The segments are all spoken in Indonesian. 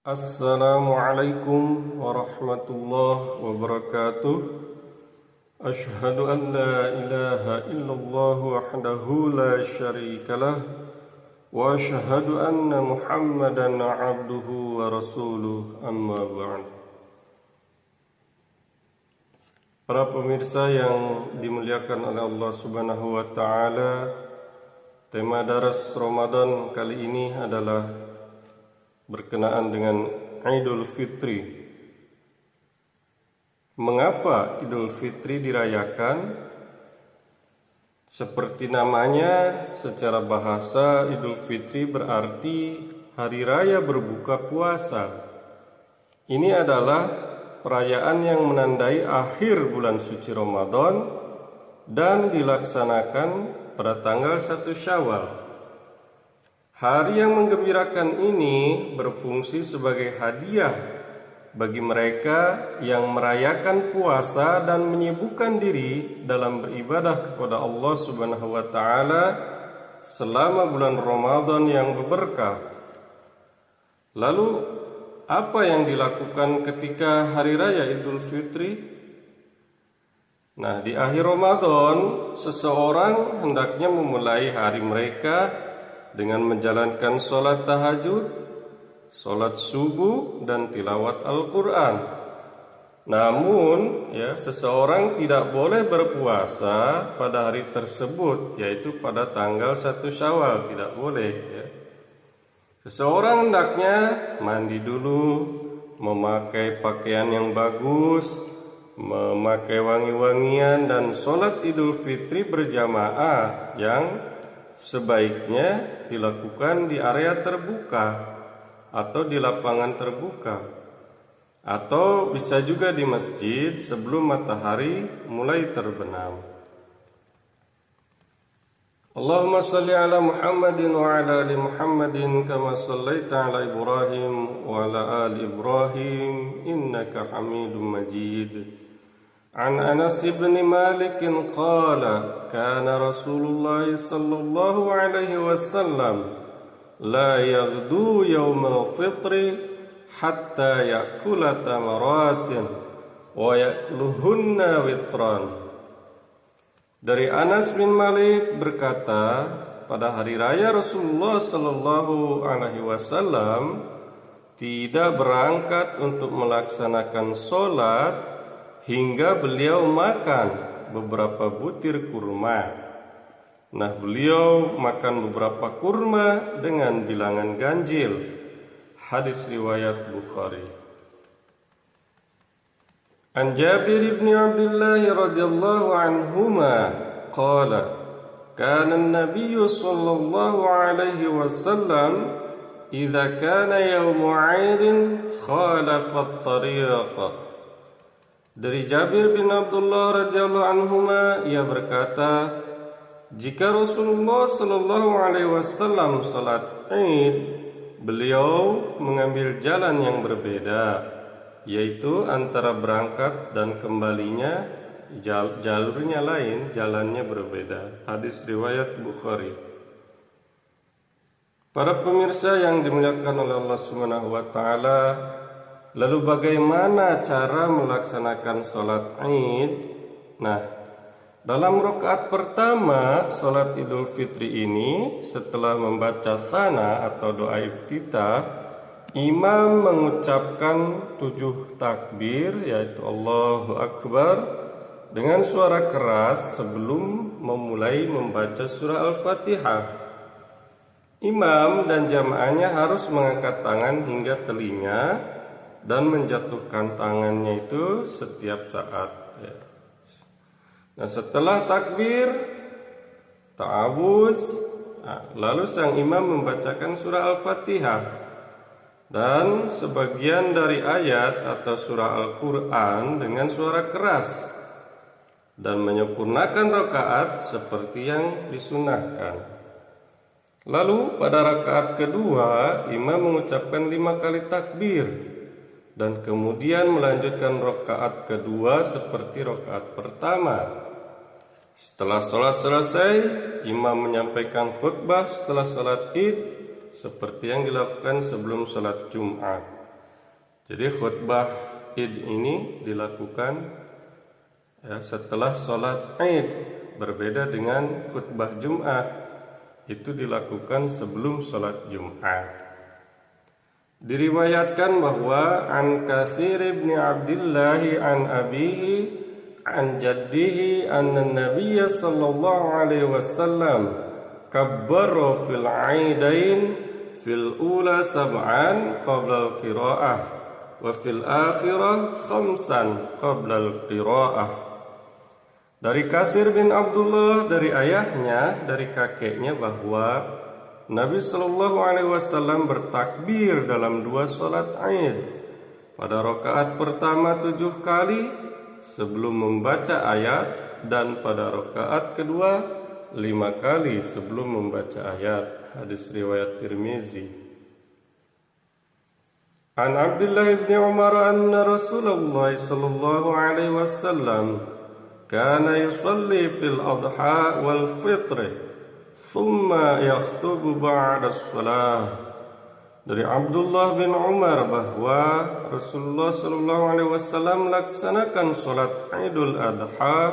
Assalamualaikum warahmatullahi wabarakatuh. Ashhadu an la ilaha illallah wahdahu la syarikalah wa ashhadu anna Muhammadan abduhu wa rasuluh, amma ba'd. Para pemirsa yang dimuliakan oleh Allah Subhanahu wa taala, tema daras Ramadan kali ini adalah berkenaan dengan Idul Fitri. Mengapa Idul Fitri dirayakan? Seperti namanya, secara bahasa Idul Fitri berarti hari raya berbuka puasa. Ini adalah perayaan yang menandai akhir bulan suci Ramadan dan dilaksanakan pada tanggal 1 Syawal. Hari yang menggembirakan ini berfungsi sebagai hadiah bagi mereka yang merayakan puasa dan menyibukkan diri dalam beribadah kepada Allah Subhanahu wa taala selama bulan Ramadan yang berberkah. Lalu, apa yang dilakukan ketika hari raya Idul Fitri? Nah, di akhir Ramadan, seseorang hendaknya memulai hari mereka dengan menjalankan sholat tahajud, sholat subuh, dan tilawat Al-Quran. Namun, seseorang tidak boleh berpuasa pada hari tersebut, yaitu pada tanggal 1 Syawal, tidak boleh. Seseorang hendaknya mandi dulu, memakai pakaian yang bagus, memakai wangi-wangian, dan sholat Idul Fitri berjamaah yang sebaiknya dilakukan di area terbuka atau di lapangan terbuka, atau bisa juga di masjid sebelum matahari mulai terbenam. Allahumma salli ala Muhammadin wa ala ali Muhammadin kama sallaita ala Ibrahim wa ala ali Ibrahim innaka Hamidum Majid. عن أنس بن مالك قال كان رسول الله صلى الله عليه وسلم لا يغدو يوم الفطر حتى يأكل تمرات ويأكلهن وطرا. Dari Anas bin Malik berkata, pada hari raya Rasulullah sallallahu alaihi wasallam tidak berangkat untuk melaksanakan sholat hingga beliau makan beberapa butir kurma. Nah, beliau makan beberapa kurma dengan bilangan ganjil. Hadis riwayat Bukhari. An Jabir bin Abdullah radhiyallahu anhuma qala kana an-nabiy sallallahu alaihi wasallam idza kana yawm 'aidin khalafa at-tariq. Dari Jabir bin Abdullah radhiyallahu anhuma, ia berkata, jika Rasulullah sallallahu alaihi wasallam salat Id, beliau mengambil jalan yang berbeda, yaitu antara berangkat dan kembalinya jalurnya lain, jalannya berbeda. Hadis riwayat Bukhari. Para pemirsa yang dimuliakan oleh Allah Subhanahu wa taala, lalu bagaimana cara melaksanakan sholat Id? Nah, dalam rakaat pertama sholat Idul Fitri ini, setelah membaca sana atau doa iftitah, imam mengucapkan 7 takbir, yaitu Allahu Akbar, dengan suara keras sebelum memulai membaca surah Al-Fatihah. Imam dan jamaahnya harus mengangkat tangan hingga telinga dan menjatuhkan tangannya itu setiap saat. Nah, setelah takbir, ta'awuz, lalu sang imam membacakan surah Al-Fatihah dan sebagian dari ayat atau surah Al-Quran dengan suara keras dan menyempurnakan rakaat seperti yang disunahkan. Lalu pada rakaat kedua, imam mengucapkan 5 kali takbir dan kemudian melanjutkan rakaat kedua seperti rakaat pertama. Setelah sholat selesai, imam menyampaikan khutbah setelah sholat Id seperti yang dilakukan sebelum sholat Jumat. Jadi khutbah Id ini dilakukan setelah sholat Id, berbeda dengan khutbah Jumat, itu dilakukan sebelum sholat Jumat. Diriwayatkan bahwa an Katsir bin Abdullah an abihi an jaddihi anna Nabiy sallallahu alaihi wasallam kabbara fil aidain fil ula sab'an qabla al-qiraah wa fil akhirah khamsan qabla al-qiraah. Dari Katsir bin Abdullah, dari ayahnya, dari kakeknya, bahwa Nabi Shallallahu Alaihi Wasallam bertakbir dalam 2 sholat Id. Pada rakaat pertama 7 kali sebelum membaca ayat, dan pada rakaat kedua 5 kali sebelum membaca ayat. Hadis riwayat Tirmizi. An Abdullah bin Umar anna Rasulullah Shallallahu Alaihi Wasallam kana yusalli fil adha wal fitr thumma yakhtubu ba'da shalah. Dari Abdullah bin Umar bahwa Rasulullah sallallahu alaihi wasallam melaksanakan salat Idul Adha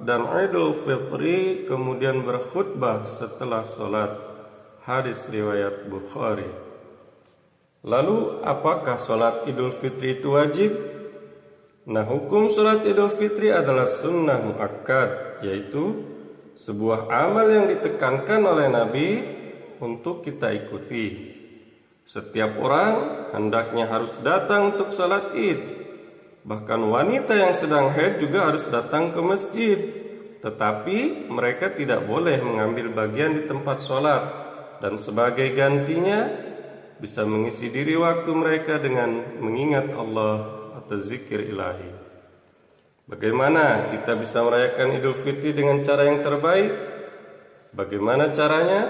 dan Idul Fitri, kemudian berkhutbah setelah salat. Hadis riwayat Bukhari. Lalu apakah salat Idul Fitri itu wajib? Nah, hukum salat Idul Fitri adalah sunnah muakkad, yaitu sebuah amal yang ditekankan oleh Nabi untuk kita ikuti. Setiap orang hendaknya harus datang untuk salat Id. Bahkan wanita yang sedang haid juga harus datang ke masjid. Tetapi mereka tidak boleh mengambil bagian di tempat salat, dan sebagai gantinya bisa mengisi diri waktu mereka dengan mengingat Allah atau zikir ilahi. Bagaimana kita bisa merayakan Idul Fitri dengan cara yang terbaik? Bagaimana caranya?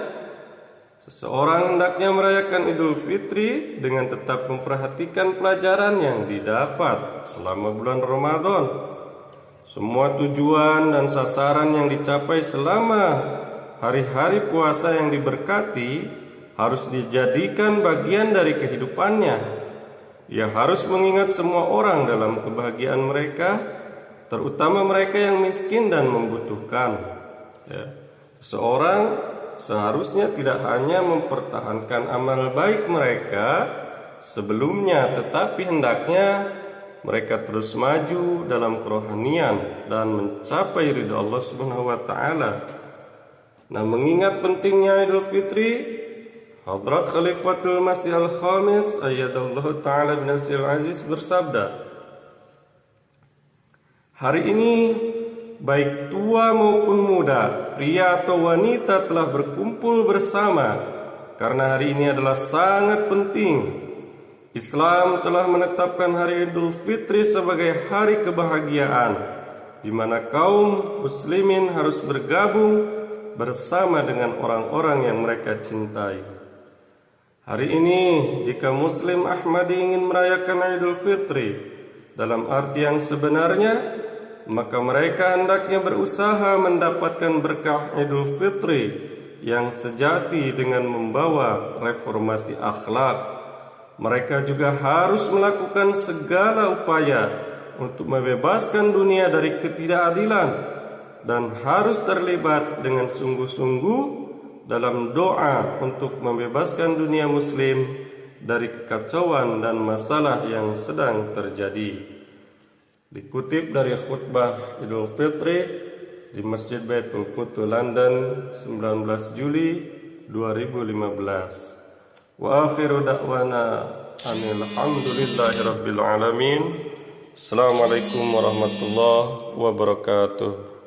Seseorang hendaknya merayakan Idul Fitri dengan tetap memperhatikan pelajaran yang didapat selama bulan Ramadan. Semua tujuan dan sasaran yang dicapai selama hari-hari puasa yang diberkati harus dijadikan bagian dari kehidupannya. Ia harus mengingat semua orang dalam kebahagiaan mereka, terutama mereka yang miskin dan membutuhkan. Seorang seharusnya tidak hanya mempertahankan amal baik mereka sebelumnya, tetapi hendaknya mereka terus maju dalam kerohanian dan mencapai ridha Allah Subhanahu wa taala. Nah, mengingat pentingnya Idul Fitri, Hadrat Khalifatul Masih Al-Khamis ayyadallahu taala binasril aziz bersabda, hari ini baik tua maupun muda, pria atau wanita telah berkumpul bersama karena hari ini adalah sangat penting. Islam telah menetapkan hari Idul Fitri sebagai hari kebahagiaan, di mana kaum muslimin harus bergabung bersama dengan orang-orang yang mereka cintai. Hari ini jika Muslim Ahmadi ingin merayakan Idul Fitri dalam arti yang sebenarnya, maka mereka hendaknya berusaha mendapatkan berkah Idul Fitri yang sejati dengan membawa reformasi akhlak. Mereka juga harus melakukan segala upaya untuk membebaskan dunia dari ketidakadilan dan harus terlibat dengan sungguh-sungguh dalam doa untuk membebaskan dunia muslim dari kekacauan dan masalah yang sedang terjadi. Dikutip dari khutbah Idul Fitri di Masjid Baitul Futuh London 19 Juli 2015. Wa akhiru da'wana alhamdulillahi rabbil alamin. Assalamualaikum warahmatullahi wabarakatuh.